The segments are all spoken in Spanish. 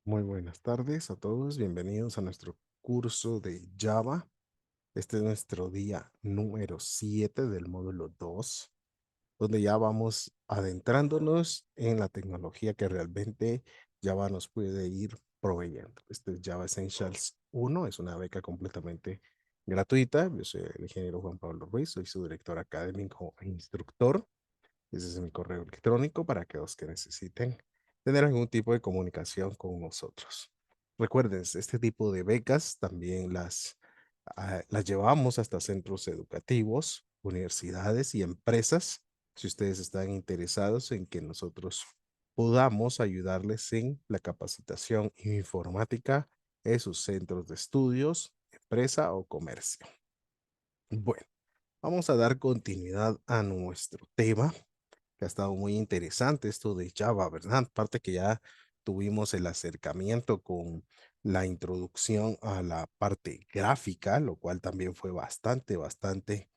Muy buenas tardes a todos, bienvenidos a nuestro curso de Java. Este es nuestro día número 7 del módulo 2, donde ya vamos adentrándonos en la tecnología que realmente Java nos puede ir proveyendo. Este es Java Essentials 1, es una beca completamente gratuita. Yo soy el ingeniero Juan Pablo Ruiz, soy su director académico e instructor. Ese es mi correo electrónico para que los que necesiten tener algún tipo de comunicación con nosotros. Recuerden, este tipo de becas también las llevamos hasta centros educativos, universidades y empresas. Si ustedes están interesados en que nosotros podamos ayudarles en la capacitación informática en sus centros de estudios, empresa o comercio. Bueno, vamos a dar continuidad a nuestro tema que ha estado muy interesante esto de Java, ¿verdad? Aparte que ya tuvimos el acercamiento con la introducción a la parte gráfica, lo cual también fue bastante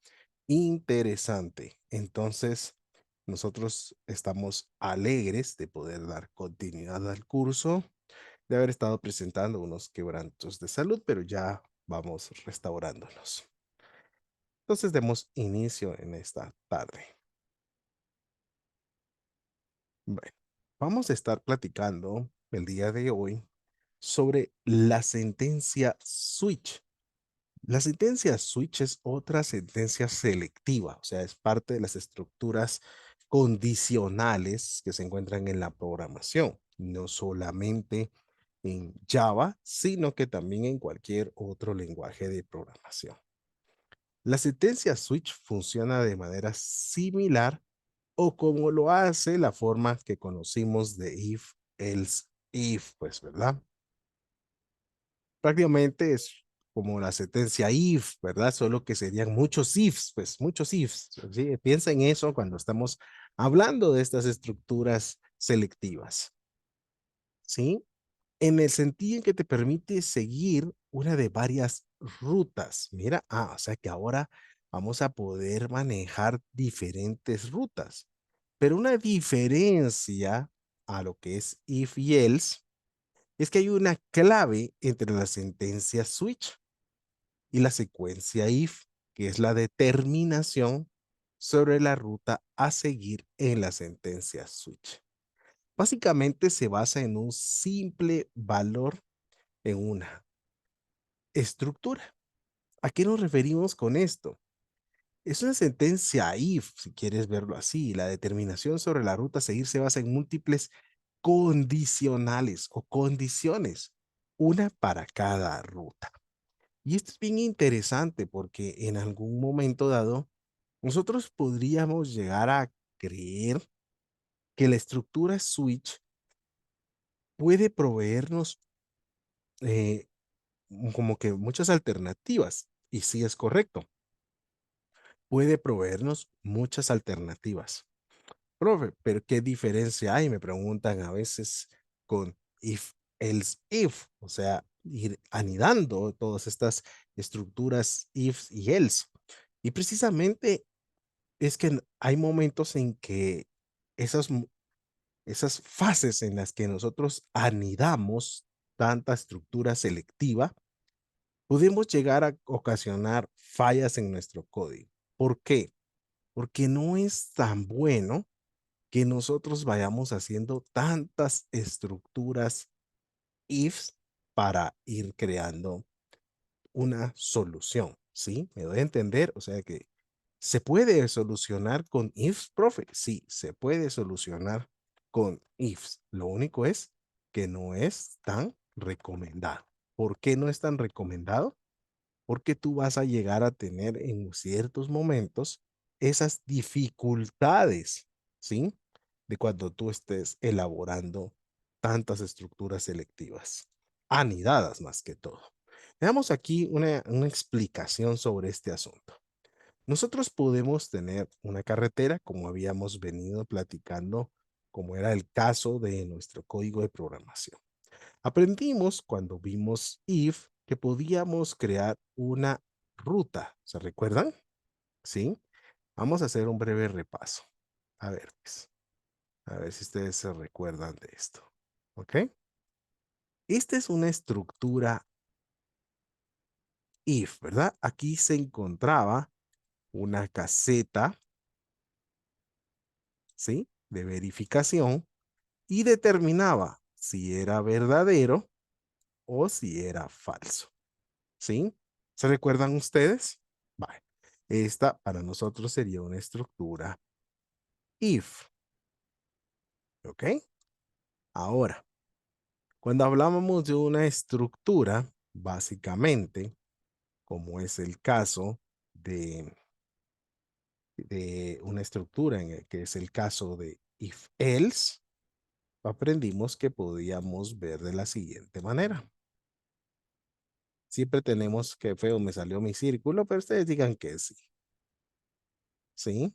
interesante. Entonces, nosotros estamos alegres de poder dar continuidad al curso, de haber estado presentando unos quebrantos de salud, pero ya vamos restaurándonos. Entonces, demos inicio en esta tarde. Bueno, vamos a estar platicando el día de hoy sobre la sentencia switch. La sentencia switch es otra sentencia selectiva, o sea, es parte de las estructuras condicionales que se encuentran en la programación, no solamente en Java, sino que también en cualquier otro lenguaje de programación. La sentencia switch funciona de manera similar o como lo hace la forma que conocimos de if, else, if, pues, ¿verdad? Prácticamente es como la sentencia if, ¿verdad? Solo que serían muchos ifs, pues, muchos ifs. ¿Sí? Piensa en eso cuando estamos hablando de estas estructuras selectivas, ¿sí? En el sentido en que te permite seguir una de varias rutas. Mira, o sea que ahora vamos a poder manejar diferentes rutas. Pero una diferencia a lo que es if y else es que hay una clave entre la sentencia switch y la secuencia if, que es la determinación sobre la ruta a seguir en la sentencia switch. Básicamente se basa en un simple valor en una estructura. ¿A qué nos referimos con esto? Es una sentencia if, si quieres verlo así. La determinación sobre la ruta a seguir se basa en múltiples condicionales o condiciones, una para cada ruta. Y esto es bien interesante porque en algún momento dado, nosotros podríamos llegar a creer que la estructura switch puede proveernos eh, como que muchas alternativas. Y sí es correcto, puede proveernos muchas alternativas. Profe, pero ¿qué diferencia hay? Me preguntan a veces con if, else, if, o sea, ir anidando todas estas estructuras if y else. Y precisamente es que hay momentos en que esas, esas fases en las que nosotros anidamos tanta estructura selectiva, podemos llegar a ocasionar fallas en nuestro código. ¿Por qué? Porque no es tan bueno que nosotros vayamos haciendo tantas estructuras ifs para ir creando una solución, ¿sí? ¿Me doy a entender? O sea que se puede solucionar con ifs, profe. Sí, se puede solucionar con ifs. Lo único es que no es tan recomendado. ¿Por qué no es tan recomendado? Porque tú vas a llegar a tener en ciertos momentos esas dificultades, ¿sí? De cuando tú estés elaborando tantas estructuras selectivas, anidadas más que todo. Veamos aquí una explicación sobre este asunto. Nosotros podemos tener una carretera, como habíamos venido platicando, como era el caso de nuestro código de programación. Aprendimos cuando vimos if que podíamos crear una ruta. ¿Se recuerdan? Sí. Vamos a hacer un breve repaso. A ver, pues, a ver si ustedes se recuerdan de esto. ¿Ok? Esta es una estructura if, ¿verdad? Aquí se encontraba una caseta, ¿sí? De verificación y determinaba si era verdadero o si era falso, ¿sí? ¿Se recuerdan ustedes? Vale. Esta para nosotros sería una estructura if, ¿ok? Ahora, cuando hablábamos de una estructura, básicamente, como es el caso de una estructura en el que es el caso de if else, aprendimos que podíamos ver de la siguiente manera. Siempre tenemos, que feo me salió mi círculo, pero ustedes digan que sí. ¿Sí?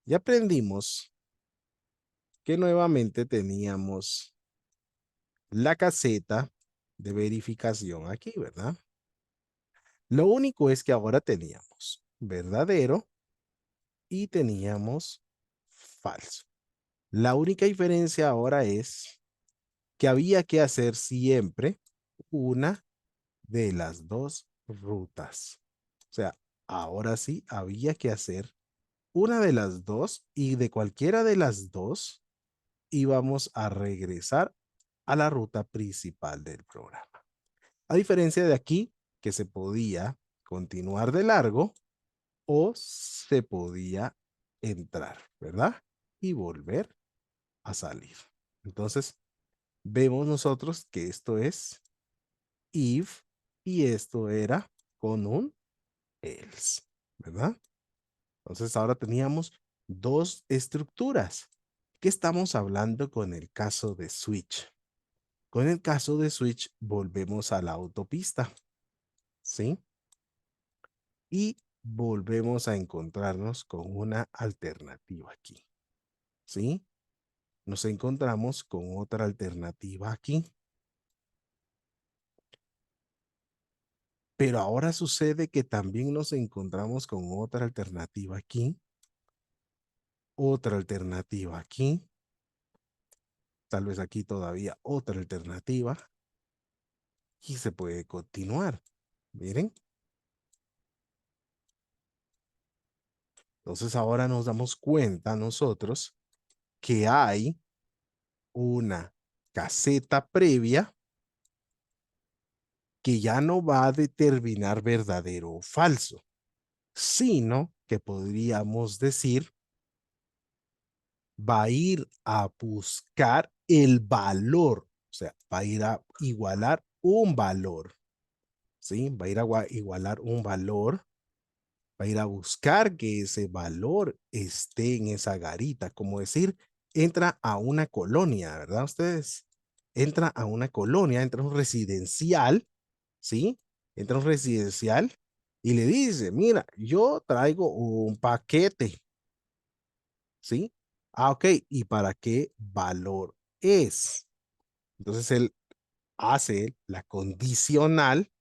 Ya aprendimos que nuevamente teníamos la caseta de verificación aquí, ¿verdad? Lo único es que ahora teníamos verdadero y teníamos falso. La única diferencia ahora es que había que hacer siempre una de las dos rutas. O sea, ahora sí había que hacer una de las dos y de cualquiera de las dos íbamos a regresar a la ruta principal del programa. A diferencia de aquí, que se podía continuar de largo o se podía entrar, ¿verdad? Y volver a salir. Entonces, vemos nosotros que esto es if y esto era con un else, ¿verdad? Entonces, ahora teníamos dos estructuras. ¿Qué estamos hablando con el caso de switch? Con el caso de switch, volvemos a la autopista, ¿sí? Y volvemos a encontrarnos con una alternativa aquí, ¿sí? Nos encontramos con otra alternativa aquí. Pero ahora sucede que también nos encontramos con otra alternativa aquí, otra alternativa aquí, tal vez aquí todavía otra alternativa y se puede continuar. Miren. Entonces ahora nos damos cuenta nosotros que hay una caseta previa que ya no va a determinar verdadero o falso, sino que podríamos decir va a ir a buscar el valor, o sea, va a ir a igualar un valor, ¿sí? Va a ir a igualar un valor, va a ir a buscar que ese valor esté en esa garita, como decir, entra a una colonia, ¿verdad ustedes? Entra a una colonia, entra a un residencial, ¿sí? Entra a un residencial y le dice, mira, yo traigo un paquete, ¿sí? Ah, ok, ¿y para qué valor es? Entonces él hace la condicional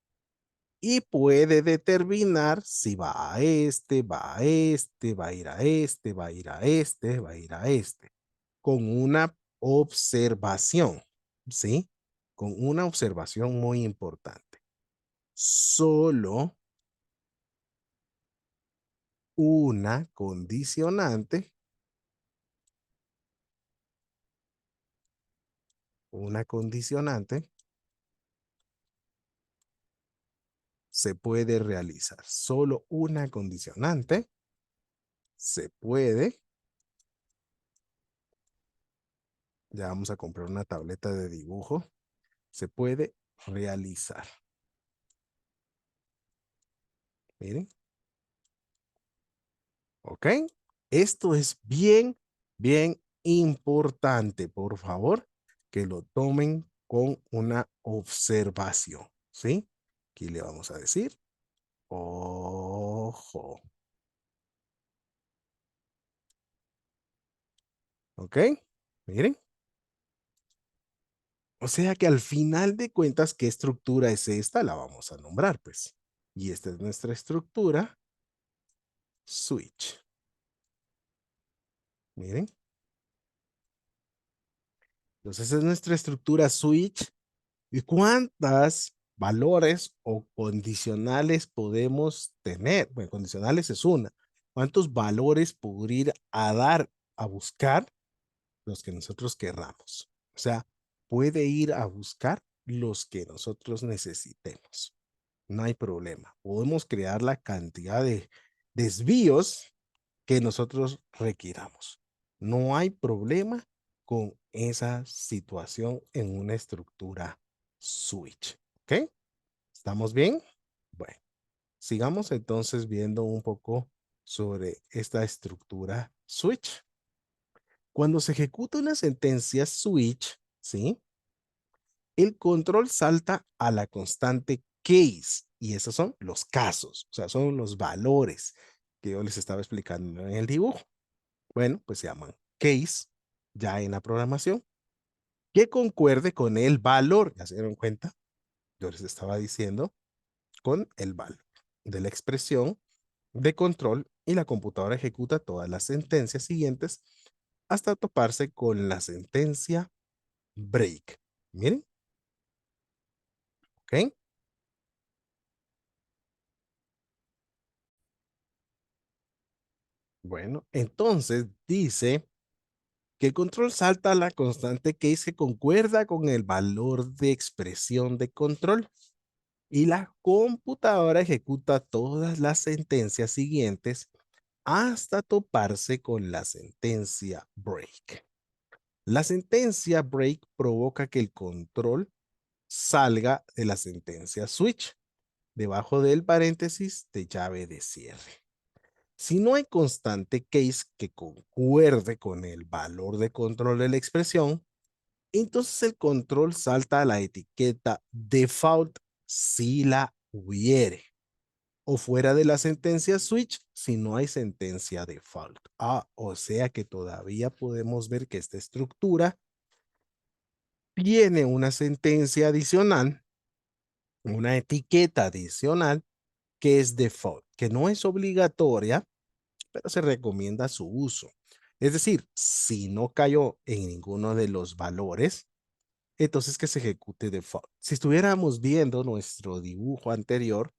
y puede determinar si va a este, va a este, va a ir a este, va a ir a este, va a ir a este, con una observación, ¿sí? Con una observación muy importante. Solo una condicionante se puede realizar. Solo una condicionante se puede. Ya vamos a comprar una tableta de dibujo. Se puede realizar. Miren. ¿Ok? Esto es bien, bien importante. Por favor, que lo tomen con una observación. ¿Sí? Aquí le vamos a decir, ojo. ¿Ok? Miren. O sea que al final de cuentas, ¿qué estructura es esta? La vamos a nombrar, pues. Y esta es nuestra estructura switch. Miren. Entonces es nuestra estructura switch ¿Y cuántas valores o condicionales podemos tener? Bueno, condicionales es una. ¿Cuántos valores podría ir a dar a buscar los que nosotros querramos? O sea, puede ir a buscar los que nosotros necesitemos. No hay problema. Podemos crear la cantidad de desvíos que nosotros requiramos. No hay problema con esa situación en una estructura switch. ¿Ok? ¿Estamos bien? Bueno, sigamos entonces viendo un poco sobre esta estructura switch. Cuando se ejecuta una sentencia switch, ¿sí? El control salta a la constante case y esos son los casos, o sea, son los valores que yo les estaba explicando en el dibujo. Bueno, pues se llaman case ya en la programación que concuerde con el valor, ya se dieron cuenta, yo les estaba diciendo, con el valor de la expresión de control y la computadora ejecuta todas las sentencias siguientes hasta toparse con la sentencia break. Miren, ¿ok? Bueno, entonces dice que el control salta a la constante que se concuerda con el valor de expresión de control y la computadora ejecuta todas las sentencias siguientes hasta toparse con la sentencia break. La sentencia break provoca que el control salga de la sentencia switch debajo del paréntesis de llave de cierre. Si no hay constante case que concuerde con el valor de control de la expresión, entonces el control salta a la etiqueta default si la hubiere o fuera de la sentencia switch si no hay sentencia default. O sea que todavía podemos ver que esta estructura tiene una sentencia adicional, una etiqueta adicional que es default, que no es obligatoria, pero se recomienda su uso. Es decir, si no cayó en ninguno de los valores, entonces que se ejecute default. Si estuviéramos viendo nuestro dibujo anterior,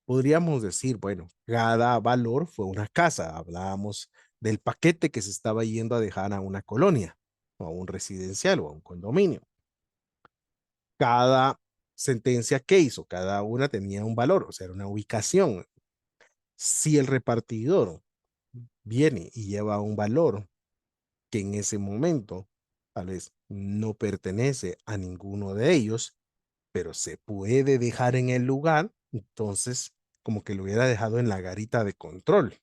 podríamos decir, bueno, cada valor fue una casa. Hablábamos del paquete que se estaba yendo a dejar a una colonia, o a un residencial, o a un condominio. Cada sentencia que hizo, cada una tenía un valor, o sea, era una ubicación. Si el repartidor viene y lleva un valor que en ese momento tal vez no pertenece a ninguno de ellos, pero se puede dejar en el lugar, entonces como que lo hubiera dejado en la garita de control.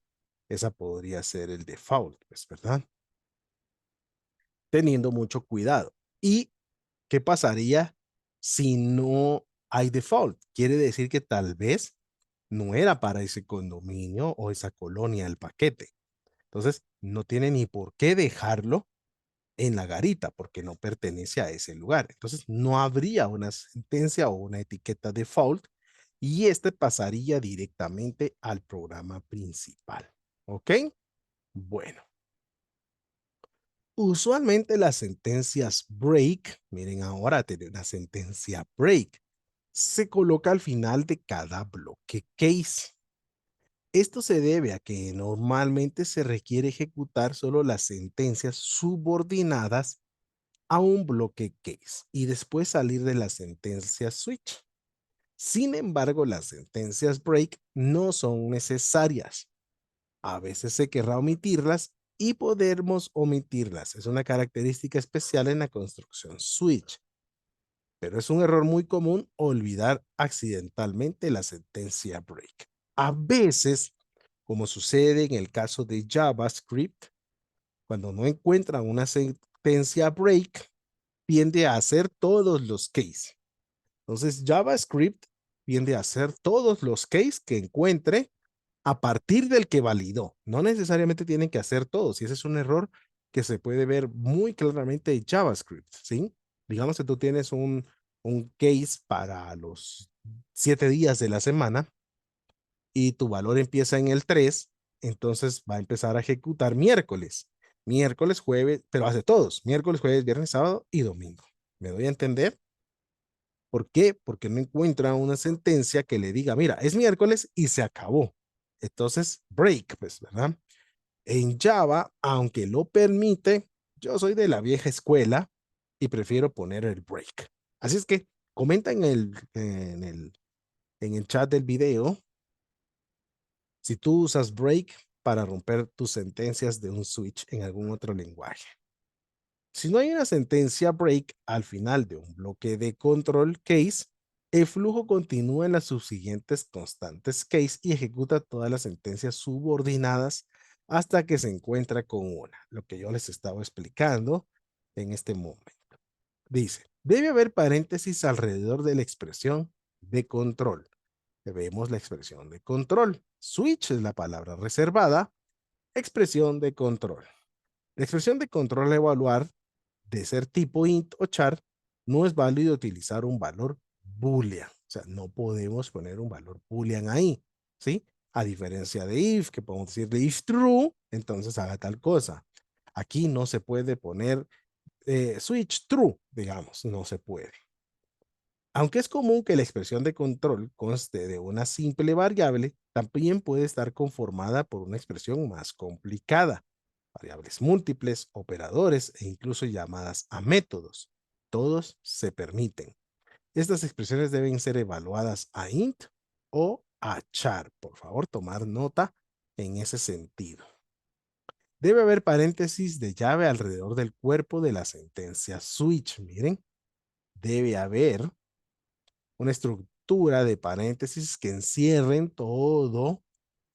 Esa podría ser el default, pues, ¿verdad? Teniendo mucho cuidado. ¿Y qué pasaría si no hay default? Quiere decir que tal vez no era para ese condominio o esa colonia el paquete. Entonces, no tiene ni por qué dejarlo en la garita porque no pertenece a ese lugar. Entonces, no habría una sentencia o una etiqueta default y este pasaría directamente al programa principal. ¿Ok? Bueno, usualmente las sentencias break, miren ahora tiene una sentencia break, se coloca al final de cada bloque case. Esto se debe a que normalmente se requiere ejecutar solo las sentencias subordinadas a un bloque case y después salir de la sentencia switch. Sin embargo, las sentencias break no son necesarias. A veces se querrá omitirlas y podemos omitirlas. Es una característica especial en la construcción switch, pero es un error muy común olvidar accidentalmente la sentencia break. A veces, como sucede en el caso de JavaScript, cuando no encuentran una sentencia break, tiende a hacer todos los case. Entonces, JavaScript tiende a hacer todos los case que encuentre a partir del que validó. No necesariamente tienen que hacer todos. Y ese es un error que se puede ver muy claramente en JavaScript, ¿sí? Digamos que tú tienes un case para los 7 días de la semana y tu valor empieza en el 3, entonces va a empezar a ejecutar miércoles, jueves, pero hace todos, miércoles, jueves, viernes, sábado y domingo. ¿Me doy a entender? ¿Por qué? Porque no encuentra una sentencia que le diga, mira, es miércoles y se acabó. Entonces, break, pues, ¿verdad? En Java, aunque lo permite, yo soy de la vieja escuela y prefiero poner el break. Así es que comenta en el chat del video si tú usas break para romper tus sentencias de un switch en algún otro lenguaje. Si no hay una sentencia break al final de un bloque de control case, el flujo continúa en las subsiguientes constantes case y ejecuta todas las sentencias subordinadas hasta que se encuentra con una, lo que yo les estaba explicando en este momento. Dice, debe haber paréntesis alrededor de la expresión de control. Vemos la expresión de control. Switch es la palabra reservada, expresión de control. La expresión de control a evaluar de ser tipo int o char, no es válido utilizar un valor boolean. O sea, no podemos poner un valor boolean ahí, ¿sí? A diferencia de if, que podemos decirle if true, entonces haga tal cosa. Aquí no se puede poner switch true, digamos, no se puede. Aunque es común que la expresión de control conste de una simple variable, también puede estar conformada por una expresión más complicada, variables múltiples, operadores e incluso llamadas a métodos. Todos se permiten. Estas expresiones deben ser evaluadas a int o a char. Por favor, tomar nota en ese sentido. Debe haber paréntesis de llave alrededor del cuerpo de la sentencia switch. Miren, debe haber una estructura de paréntesis que encierren todo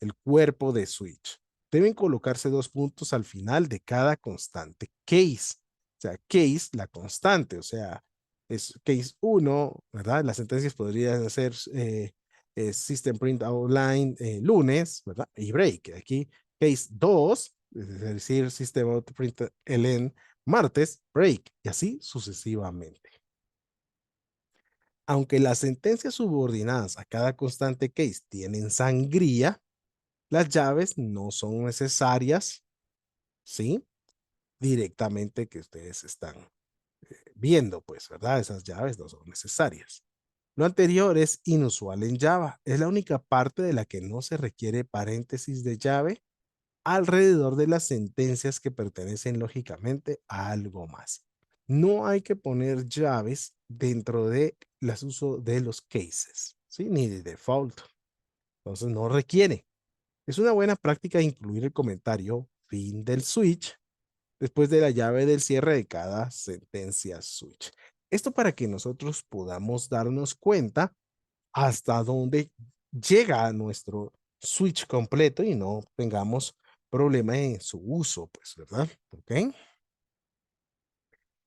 el cuerpo de switch. Deben colocarse dos puntos al final de cada constante case. O sea, case, la constante, o sea, es case 1, ¿verdad? Las sentencias podrían ser system print outline lunes, ¿verdad? Y break. Aquí, case 2, es decir, system out print ln martes, break, y así sucesivamente. Aunque las sentencias subordinadas a cada constante case tienen sangría, las llaves no son necesarias, ¿sí? Directamente que ustedes están viendo, pues, ¿verdad? Esas llaves no son necesarias. Lo anterior es inusual en Java. Es la única parte de la que no se requiere paréntesis de llave alrededor de las sentencias que pertenecen lógicamente a algo más. No hay que poner llaves dentro de las uso de los cases, ¿sí? Ni de default. Entonces no requiere. Es una buena práctica incluir el comentario fin del switch después de la llave del cierre de cada sentencia switch. Esto para que nosotros podamos darnos cuenta hasta dónde llega nuestro switch completo y no tengamos problema en su uso, pues, ¿verdad? ¿Ok?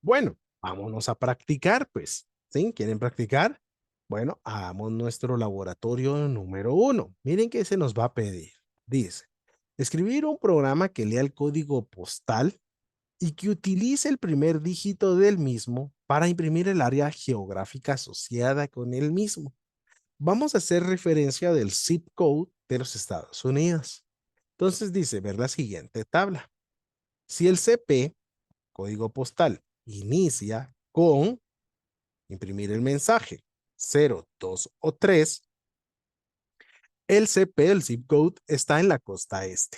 Bueno, vámonos a practicar, pues. ¿Sí? ¿Quieren practicar? Bueno, hagamos nuestro laboratorio número 1. Miren qué se nos va a pedir. Dice, escribir un programa que lea el código postal y que utilice el primer dígito del mismo para imprimir el área geográfica asociada con el mismo. Vamos a hacer referencia del zip code de los Estados Unidos. Entonces dice, ver la siguiente tabla. Si el CP, código postal, inicia con imprimir el mensaje 0, 2 o 3, el CP, el zip code, está en la costa este.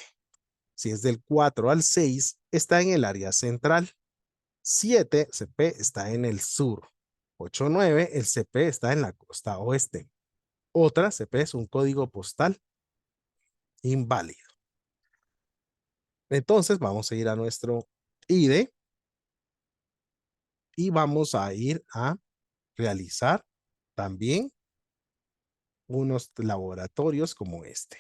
Si es del 4 al 6, está en el área central. 7, CP está en el sur. 8, 9, el CP está en la costa oeste. Otra, CP es un código postal inválido. Entonces vamos a ir a nuestro IDE y vamos a ir a realizar también unos laboratorios como este.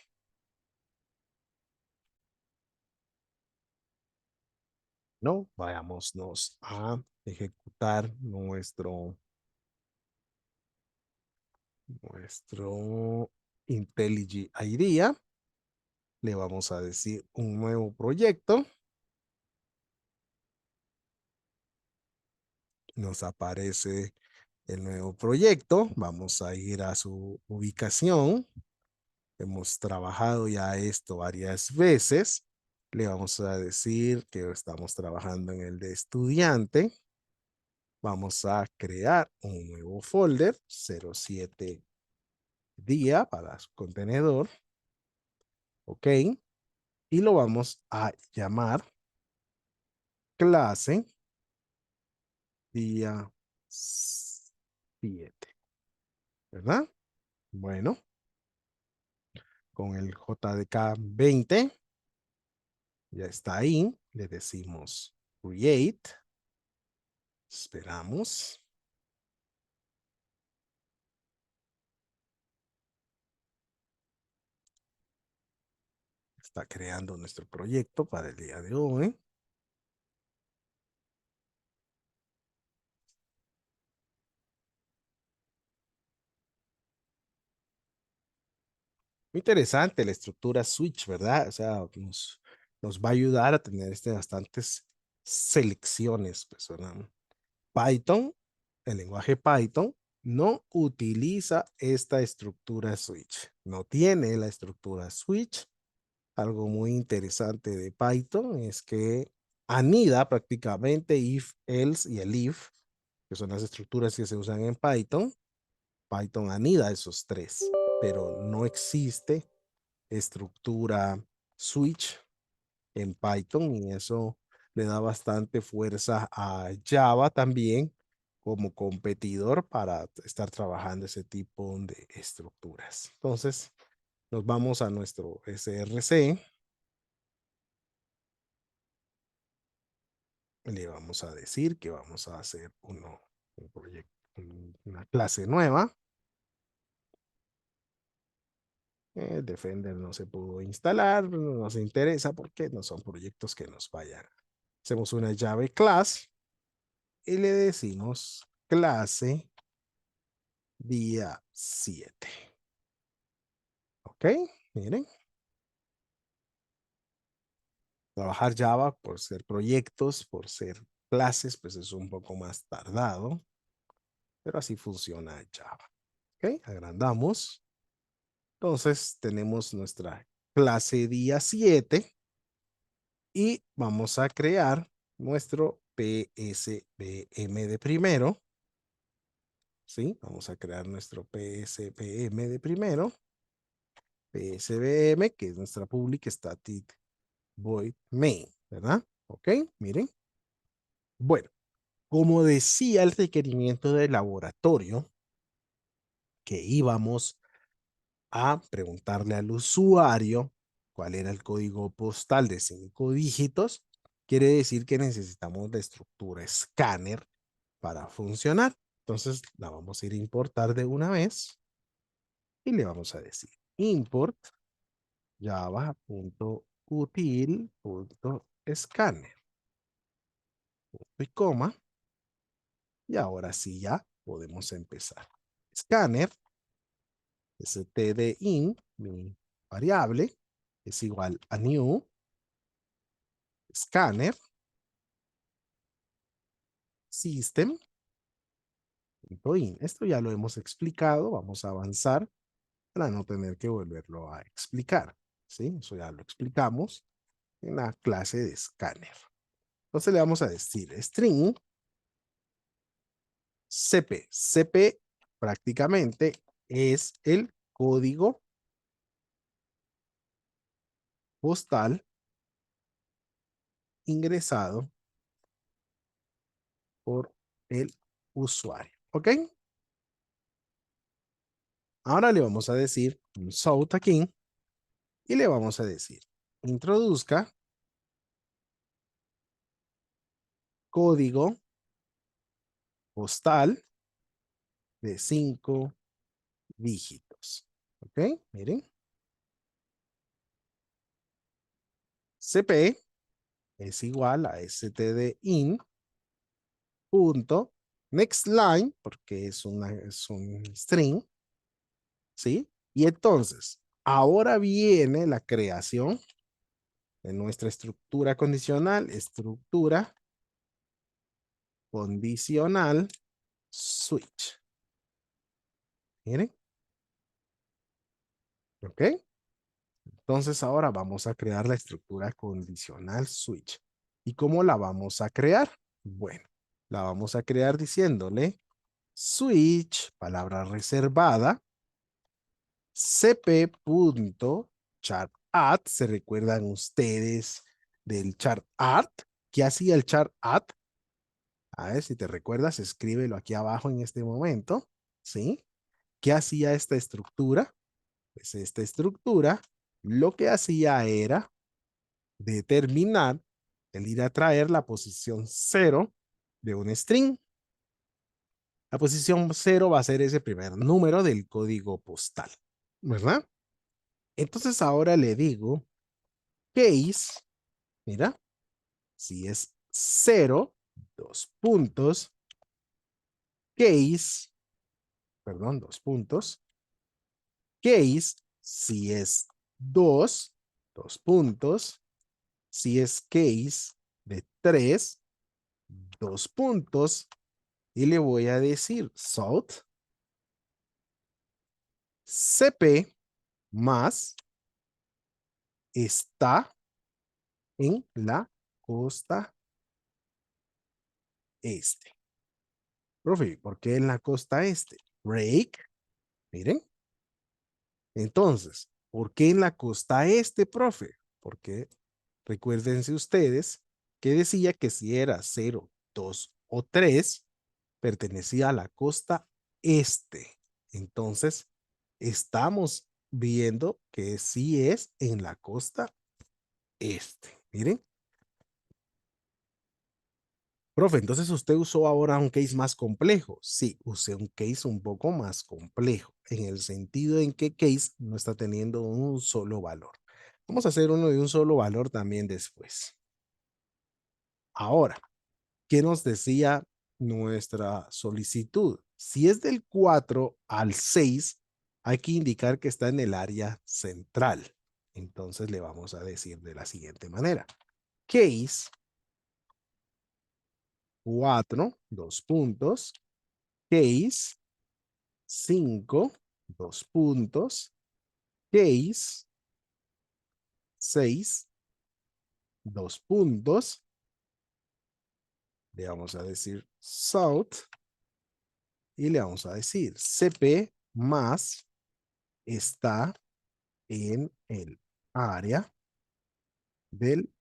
¿No? Vayámonos a ejecutar nuestro IntelliJ IDEA. Le vamos a decir un nuevo proyecto. Nos aparece el nuevo proyecto. Vamos a ir a su ubicación. Hemos trabajado ya esto varias veces. Le vamos a decir que estamos trabajando en el de estudiante. Vamos a crear un nuevo folder, 07 día para su contenedor. Ok. Y lo vamos a llamar clase día 7, ¿verdad? Bueno, con el JDK 20 ya está ahí. Le decimos create. Esperamos. Está creando nuestro proyecto para el día de hoy. Muy interesante la estructura switch, ¿verdad? O sea, nos va a ayudar a tener bastantes selecciones, pues, ¿verdad? Python, el lenguaje Python, no utiliza esta estructura switch. No tiene la estructura switch. Algo muy interesante de Python es que anida prácticamente if, else y el if, que son las estructuras que se usan en Python. Python anida esos tres, pero no existe estructura switch en Python y eso le da bastante fuerza a Java también como competidor para estar trabajando ese tipo de estructuras. Entonces, nos vamos a nuestro SRC. Le vamos a decir que vamos a hacer un proyecto, una clase nueva. Defender no se pudo instalar, no nos interesa porque no son proyectos que nos vayan. Hacemos una llave class y le decimos clase día 7. Ok, miren. Trabajar Java por ser proyectos, por ser clases, pues es un poco más tardado, pero así funciona Java. Ok, agrandamos. Entonces tenemos nuestra clase día 7 y vamos a crear nuestro PSBM de primero. ¿Sí? Vamos a crear nuestro PSBM de primero. PSBM, que es nuestra public static void main, ¿verdad? Ok, miren. Bueno, como decía el requerimiento del laboratorio, que íbamos a preguntarle al usuario cuál era el código postal de 5 dígitos, quiere decir que necesitamos la estructura escáner para funcionar. Entonces la vamos a ir a importar de una vez y le vamos a decir import java.util.scanner y coma, y ahora sí ya podemos empezar. Scanner, stdin, mi variable, es igual a new scanner system.in. Esto ya lo hemos explicado, vamos a avanzar para no tener que volverlo a explicar. ¿Sí? Eso ya lo explicamos en la clase de scanner. Entonces le vamos a decir string CP. CP prácticamente es el código postal ingresado por el usuario. ¿Ok? Ahora le vamos a decir un south aquí y le vamos a decir introduzca código postal de 5 dígitos. ¿Ok? Miren. CP es igual a stdin punto next line, porque es un string, ¿sí? Y entonces, ahora viene la creación de nuestra estructura condicional, estructura condicional switch. Miren, ¿ok? Entonces ahora vamos a crear la estructura condicional switch. ¿Y cómo la vamos a crear? Bueno, la vamos a crear diciéndole switch, palabra reservada, cp.chart_add. ¿Se recuerdan ustedes del chart add? ¿Qué hacía el chart add? A ver, si te recuerdas, escríbelo aquí abajo en este momento, ¿sí? ¿Qué hacía esta estructura? Pues esta estructura lo que hacía era determinar el ir a traer la posición 0 de un string. La posición 0 va a ser ese primer número del código postal, ¿verdad? Entonces ahora le digo case, mira, si es 0, dos puntos, case, perdón, dos puntos, case, si es 2, dos puntos, si es case de 3, dos puntos, y le voy a decir salt cp más está en la costa este. Profe, ¿por qué en la costa este? Break, miren. Entonces, ¿por qué en la costa este, profe? Porque recuérdense ustedes que decía que si era 0, 2 o 3, pertenecía a la costa este. Entonces, estamos viendo que sí es en la costa este. Miren. Profe, entonces usted usó ahora un case más complejo. Sí, usé un case un poco más complejo, en el sentido en que case no está teniendo un solo valor. Vamos a hacer uno de un solo valor también después. Ahora, ¿qué nos decía nuestra solicitud? Si es del 4 al 6, hay que indicar que está en el área central. Entonces le vamos a decir de la siguiente manera. Case 4, dos puntos, case 5, dos puntos, case 6, dos puntos, le vamos a decir south y le vamos a decir CP más está en el área del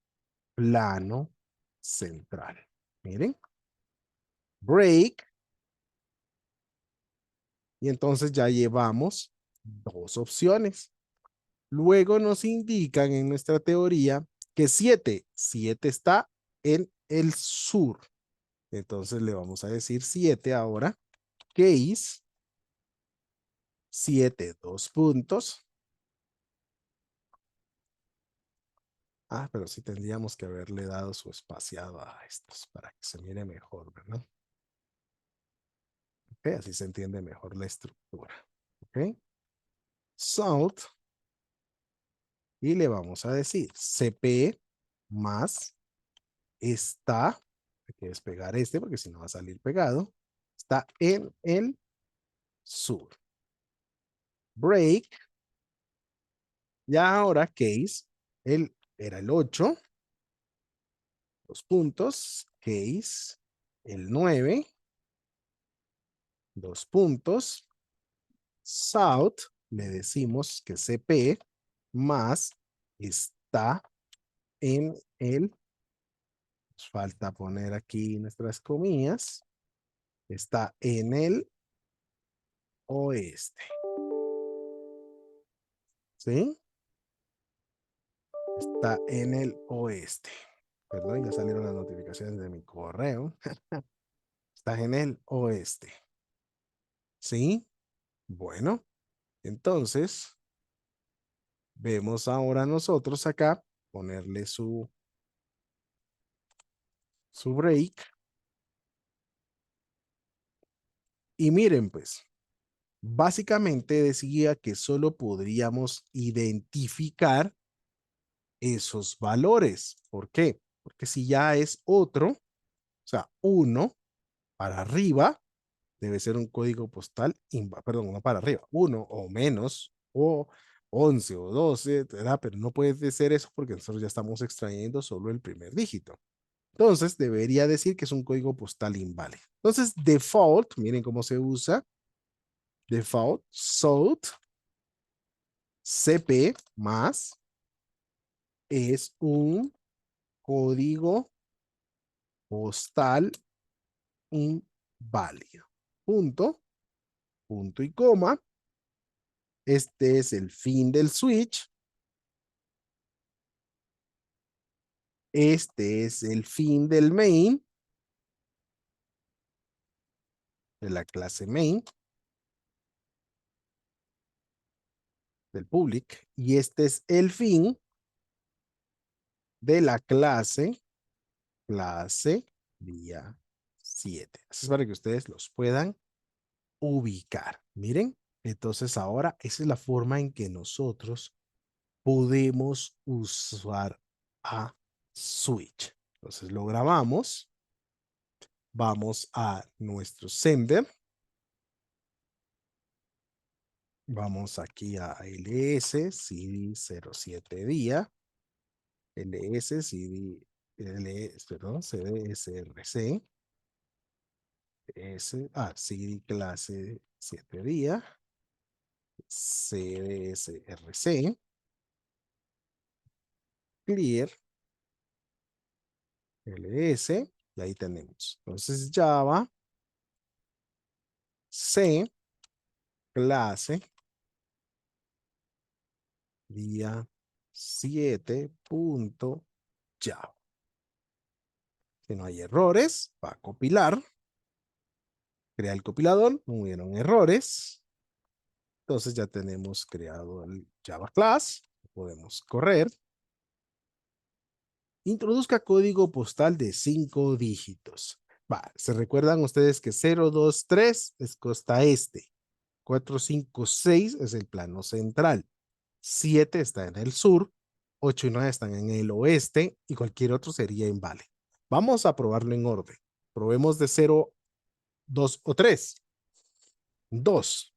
plano central. Miren, break, y entonces ya llevamos dos opciones. Luego nos indican en nuestra teoría que 7 está en el sur. Entonces le vamos a decir 7 ahora. Case 7, dos puntos. Ah, pero sí tendríamos que haberle dado su espaciado a estos para que se mire mejor, ¿verdad? Ok, así se entiende mejor la estructura. Ok. South. Y le vamos a decir CP más está, hay que despegar este porque si no va a salir pegado, está en el sur. Break, ya ahora case, él era el 8, dos puntos, case, el 9, dos puntos, south, le decimos que CP más está en el, nos falta poner aquí nuestras comillas, está en el oeste. ¿Sí? Está en el oeste. Perdón, ya salieron las notificaciones de mi correo. Está en el oeste. ¿Sí? Bueno, entonces vemos ahora nosotros acá ponerle su break. Y miren pues, básicamente decía que solo podríamos identificar esos valores. ¿Por qué? Porque si ya es otro, o sea, uno para arriba, debe ser un código postal, perdón, no para arriba, uno o menos, o 11 o 12, ¿verdad? Pero no puede ser eso porque nosotros ya estamos extrayendo solo el primer dígito. Entonces, debería decir que es un código postal inválido. Entonces, default, miren cómo se usa. Default, south, CP más es un código postal inválido. Punto, punto y coma. Este es el fin del switch. Este es el fin del main, de la clase main, del public. Y este es el fin de la clase día 7. Eso es para que ustedes los puedan ubicar. Miren, entonces ahora esa es la forma en que nosotros podemos usar a Switch. Entonces lo grabamos, vamos a nuestro sender, vamos aquí a ls cd 07 día, ls cd, perdón, cdsrc, cd clase 7 día, cdsrc, clear, ls, y ahí tenemos. Entonces Java, C, clase, día 7.java. Si no hay errores, va a compilar, crea el compilador, no hubieron errores. Entonces ya tenemos creado el Java Class, podemos correr. Introduzca código postal de 5 dígitos. Va, ¿se recuerdan ustedes que 023 es costa este? 456 es el plano central. 7 está en el sur, 8 y 9 están en el oeste y cualquier otro sería en vale. Vamos a probarlo en orden. Probemos de 0, 2 o 3. 2.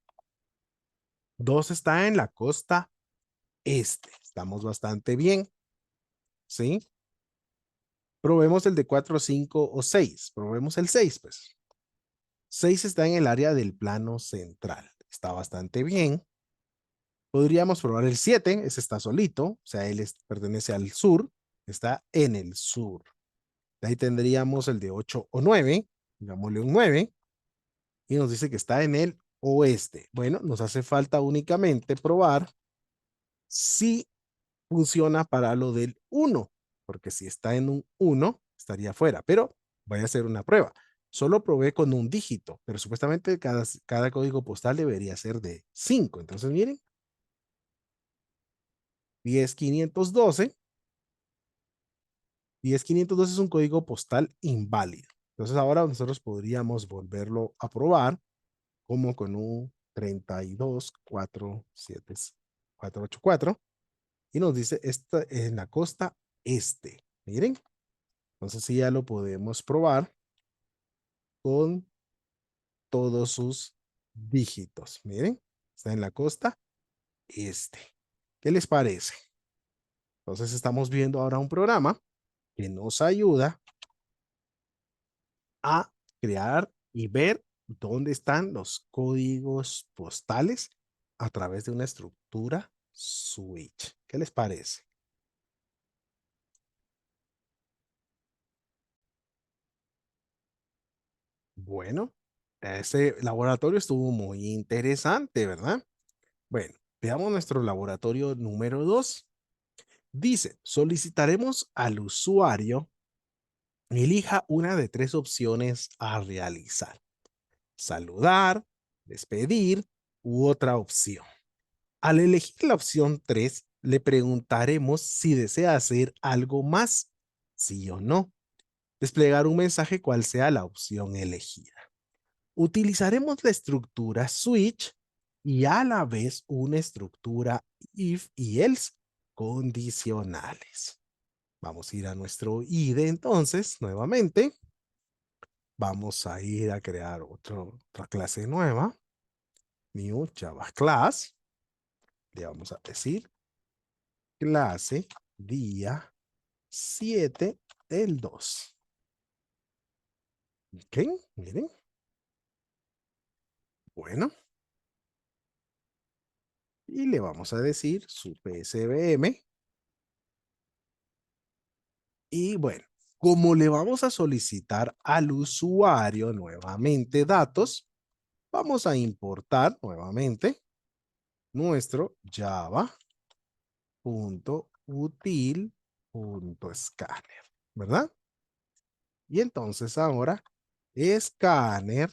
2 está en la costa este. Estamos bastante bien. ¿Sí? Probemos el de 4, 5 o 6. Probemos el 6, pues. 6 está en el área del plano central. Está bastante bien. Podríamos probar el 7. Ese está solito. O sea, él pertenece al sur. Está en el sur. De ahí tendríamos el de 8 o 9. Digámosle un 9. Y nos dice que está en el oeste. Bueno, nos hace falta únicamente probar si funciona para lo del 1, porque si está en un 1, estaría fuera, pero voy a hacer una prueba. Solo probé con un dígito, pero supuestamente cada código postal debería ser de 5. Entonces, miren, 10512. 10512 es un código postal inválido. Entonces, ahora nosotros podríamos volverlo a probar como con un 3247484 y nos dice esta en la costa este. Miren, entonces sí ya lo podemos probar con todos sus dígitos. Miren, está en la costa este. ¿Qué les parece? Entonces estamos viendo ahora un programa que nos ayuda a crear y ver dónde están los códigos postales a través de una estructura switch. ¿Qué les parece? Bueno, ese laboratorio estuvo muy interesante, ¿verdad? Bueno, veamos nuestro laboratorio número 2. Dice, solicitaremos al usuario elija una de 3 opciones a realizar. Saludar, despedir u otra opción. Al elegir la opción 3, le preguntaremos si desea hacer algo más, sí o no. Desplegar un mensaje cual sea la opción elegida. Utilizaremos la estructura switch y a la vez una estructura if y else condicionales. Vamos a ir a nuestro IDE entonces, nuevamente. Vamos a ir a crear otra clase nueva. New Java Class. Le vamos a decir clase día 7 del 2. Ok, miren. Bueno, y le vamos a decir su PSBM. Y bueno, como le vamos a solicitar al usuario nuevamente datos, vamos a importar nuevamente nuestro java.util.scanner, ¿verdad? Y entonces ahora, escáner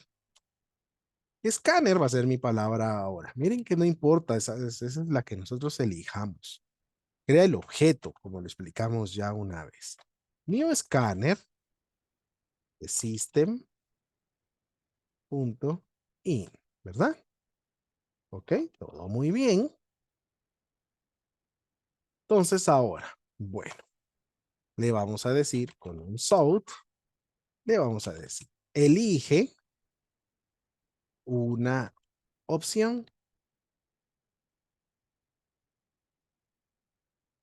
va a ser mi palabra ahora. Miren que no importa, esa es la que nosotros elijamos. Crea el objeto, como lo explicamos ya una vez. New scanner de system.in, ¿verdad? Ok, todo muy bien. Entonces ahora, bueno, le vamos a decir con un sort, le vamos a decir, elige una opción.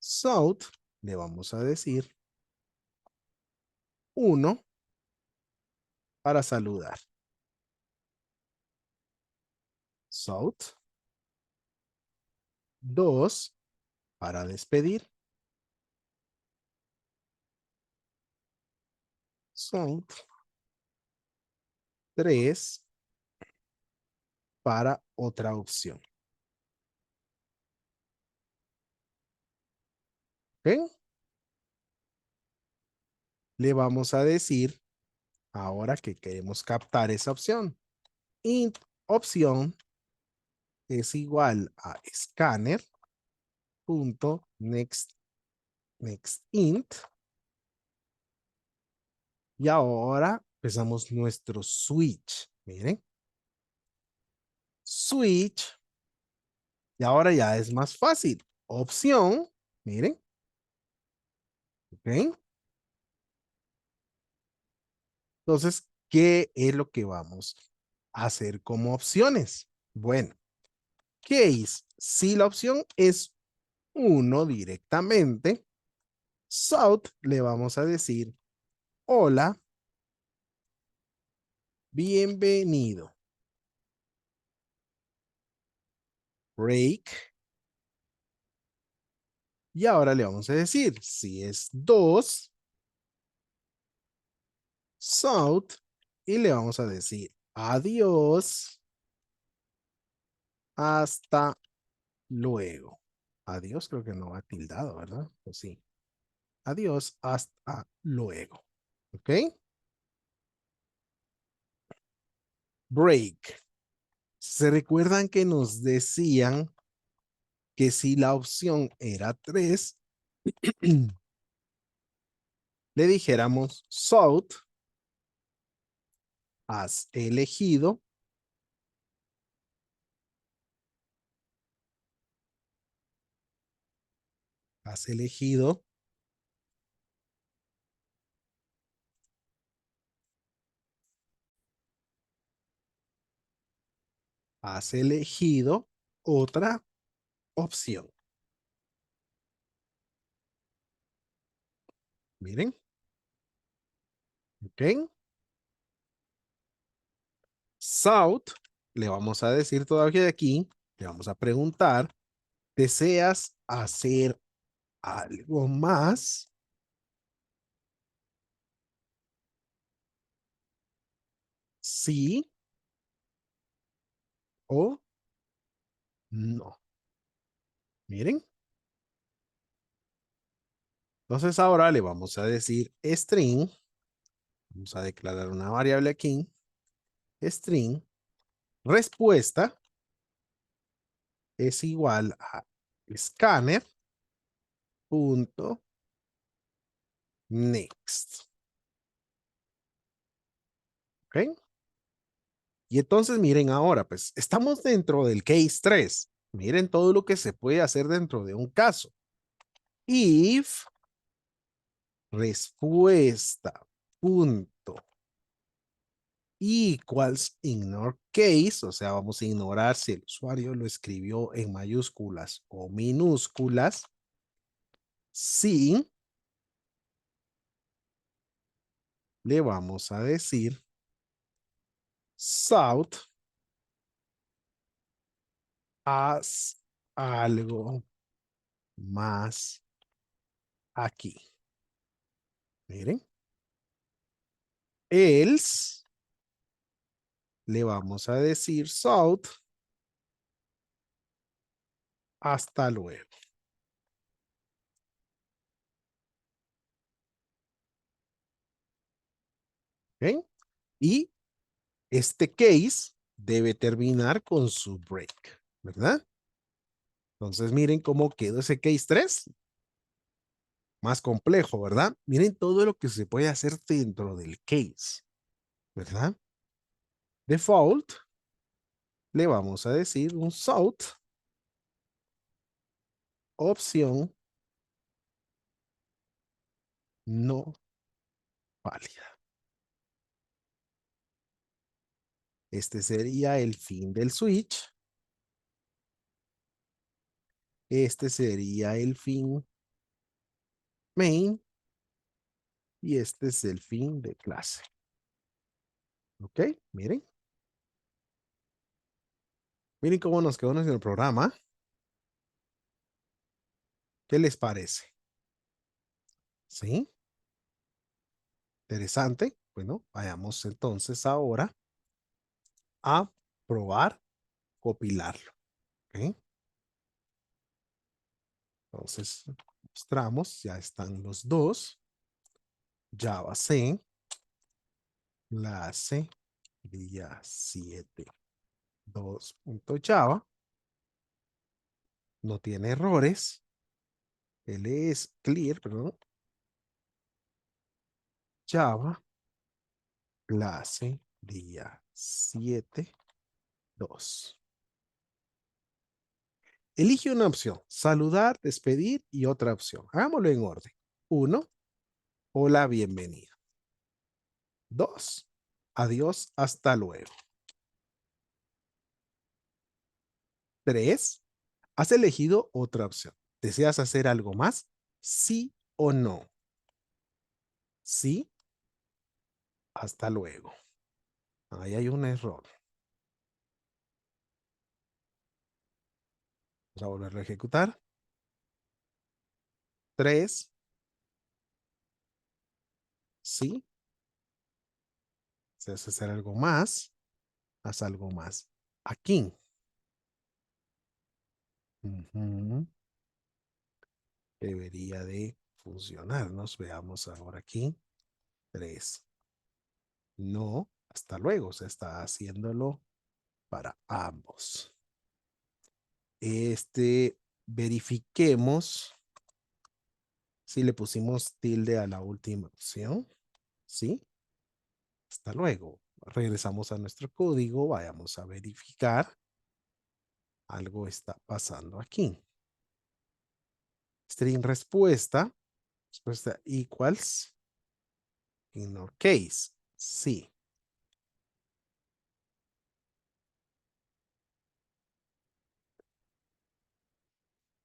Sort, le vamos a decir uno para saludar. Sort, 2 para despedir. Sort, 3 para otra opción. ¿Ok? Le vamos a decir ahora que queremos captar esa opción. Int opción es igual a scanner.next next int. Y ahora empezamos nuestro switch. Miren. Switch. Y ahora ya es más fácil. Opción. Miren. ¿Ok? Entonces, ¿qué es lo que vamos a hacer como opciones? Bueno, case. Si la opción es uno directamente, south le vamos a decir, hola, bienvenido. Break. Y ahora le vamos a decir, si es 2, south, y le vamos a decir, adiós, hasta luego. Adiós, creo que no va tildado, ¿verdad? Pues sí. Adiós, hasta luego. ¿Ok? Break. ¿Se recuerdan que nos decían que si la opción era 3, le dijéramos south, has elegido, has elegido, has elegido otra opción. Miren, ¿ok? South, le vamos a decir todavía aquí, le vamos a preguntar, ¿deseas hacer algo más? Sí o no. Miren. Entonces ahora le vamos a decir string. Vamos a declarar una variable aquí. String. Respuesta es igual a scanner punto next. ¿Ok? Y entonces miren ahora, pues estamos dentro del case 3. Miren todo lo que se puede hacer dentro de un caso. If respuesta punto equals ignore case, o sea, vamos a ignorar si el usuario lo escribió en mayúsculas o minúsculas, sí, le vamos a decir South, haz algo más aquí. Miren. Else, le vamos a decir south, hasta luego. ¿Ok? Y este case debe terminar con su break, ¿verdad? Entonces miren cómo quedó ese case 3. Más complejo, ¿verdad? Miren todo lo que se puede hacer dentro del case, ¿verdad? Default, le vamos a decir un south, opción no válida. Este sería el fin del switch. Este sería el fin main. Y este es el fin de clase. ¿Ok? Miren. Miren cómo nos quedó en el programa. ¿Qué les parece? ¿Sí? Interesante. Bueno, vayamos entonces ahora a probar compilarlo. ¿Ok? Entonces, mostramos, ya están los dos. Java C, clase día 7, 2.java. No tiene errores. Él es clear, perdón. Java, clase día 7, 2. Elige una opción, saludar, despedir y otra opción. Hagámoslo en orden. 1, hola, bienvenido. 2, adiós, hasta luego. 3, has elegido otra opción. ¿Deseas hacer algo más? Sí o no. Sí, hasta luego. Ahí hay un error. Vamos a volverlo a ejecutar. 3, sí. ¿Deseas hacer algo más? Haz algo más. Aquí. Ujú. Debería de funcionar. Nos veamos ahora aquí. 3. No, hasta luego. Se está haciéndolo para ambos. Verifiquemos si le pusimos tilde a la última opción. ¿Sí? Hasta luego. Regresamos a nuestro código. Vayamos a verificar. Algo está pasando aquí. String respuesta. Respuesta equals. In our case. Sí.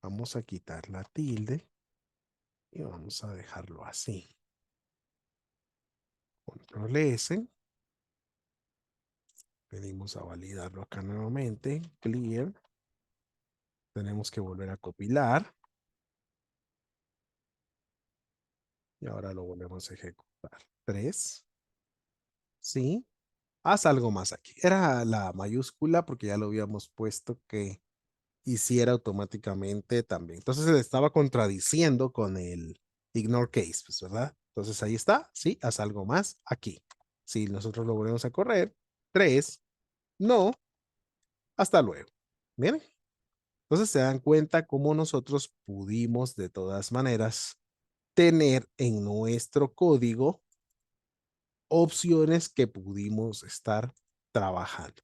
Vamos a quitar la tilde. Y vamos a dejarlo así. Control S. Venimos a validarlo acá nuevamente. Clear. Tenemos que volver a compilar. Y ahora lo volvemos a ejecutar. 3. Sí. Haz algo más aquí. Era la mayúscula porque ya lo habíamos puesto que hiciera automáticamente también. Entonces se estaba contradiciendo con el ignore case, pues, ¿verdad? Entonces ahí está. Sí, haz algo más aquí. Si nosotros lo volvemos a correr. 3. No. Hasta luego. Miren. Entonces se dan cuenta cómo nosotros pudimos de todas maneras tener en nuestro código opciones que pudimos estar trabajando.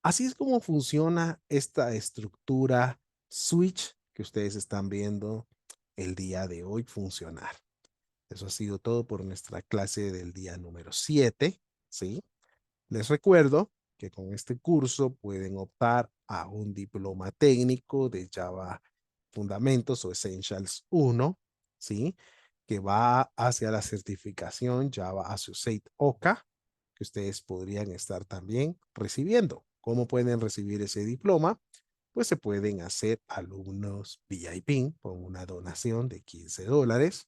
Así es como funciona esta estructura switch que ustedes están viendo el día de hoy funcionar. Eso ha sido todo por nuestra clase del día número 7, ¿sí? Les recuerdo que con este curso pueden optar a un diploma técnico de Java Fundamentos o Essentials 1, ¿sí? Que va hacia la certificación Java Associate OCA, que ustedes podrían estar también recibiendo. ¿Cómo pueden recibir ese diploma? Pues se pueden hacer alumnos VIP con una donación de $15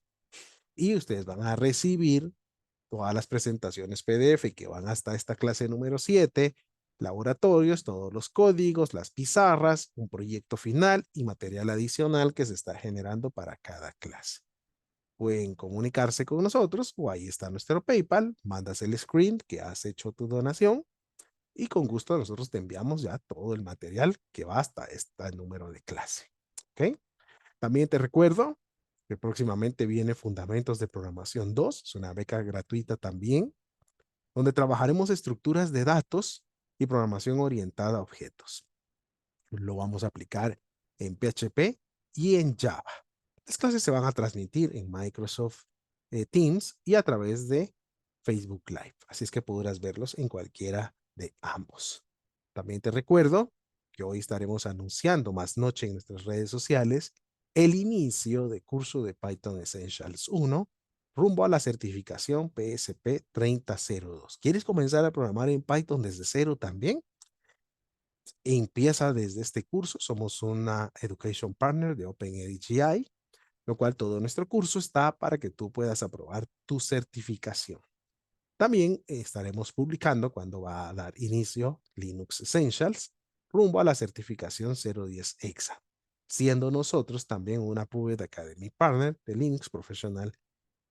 y ustedes van a recibir todas las presentaciones PDF que van hasta esta clase número 7, laboratorios, todos los códigos, las pizarras, un proyecto final y material adicional que se está generando para cada clase. Pueden comunicarse con nosotros o ahí está nuestro PayPal, mandas el screen que has hecho tu donación y con gusto nosotros te enviamos ya todo el material que va hasta este número de clase. ¿Ok? También te recuerdo que próximamente viene Fundamentos de Programación 2, es una beca gratuita también, donde trabajaremos estructuras de datos y programación orientada a objetos. Lo vamos a aplicar en PHP y en Java. Las clases se van a transmitir en Microsoft Teams y a través de Facebook Live. Así es que podrás verlos en cualquiera de ambos. También te recuerdo que hoy estaremos anunciando más noche en nuestras redes sociales el inicio de curso de Python Essentials 1 rumbo a la certificación PSP 3002. ¿Quieres comenzar a programar en Python desde cero también? Empieza desde este curso. Somos una Education Partner de OpenAGI, lo cual todo nuestro curso está para que tú puedas aprobar tu certificación. También estaremos publicando cuando va a dar inicio Linux Essentials rumbo a la certificación 010 EXA, siendo nosotros también una Public Academy Partner de Linux Professional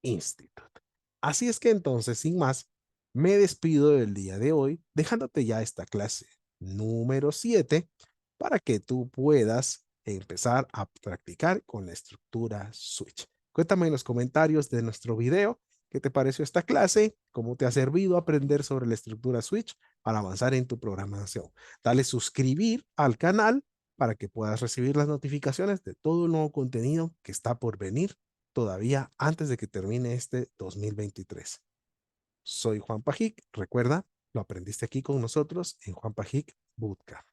Institute. Así es que entonces, sin más, me despido del día de hoy, dejándote ya esta clase número 7 para que tú puedas empezar a practicar con la estructura switch. Cuéntame en los comentarios de nuestro video qué te pareció esta clase, cómo te ha servido aprender sobre la estructura switch para avanzar en tu programación. Dale suscribir al canal para que puedas recibir las notificaciones de todo el nuevo contenido que está por venir todavía antes de que termine este 2023. Soy Juan Pajic. Recuerda, lo aprendiste aquí con nosotros en Juan Pajic Bootcamp.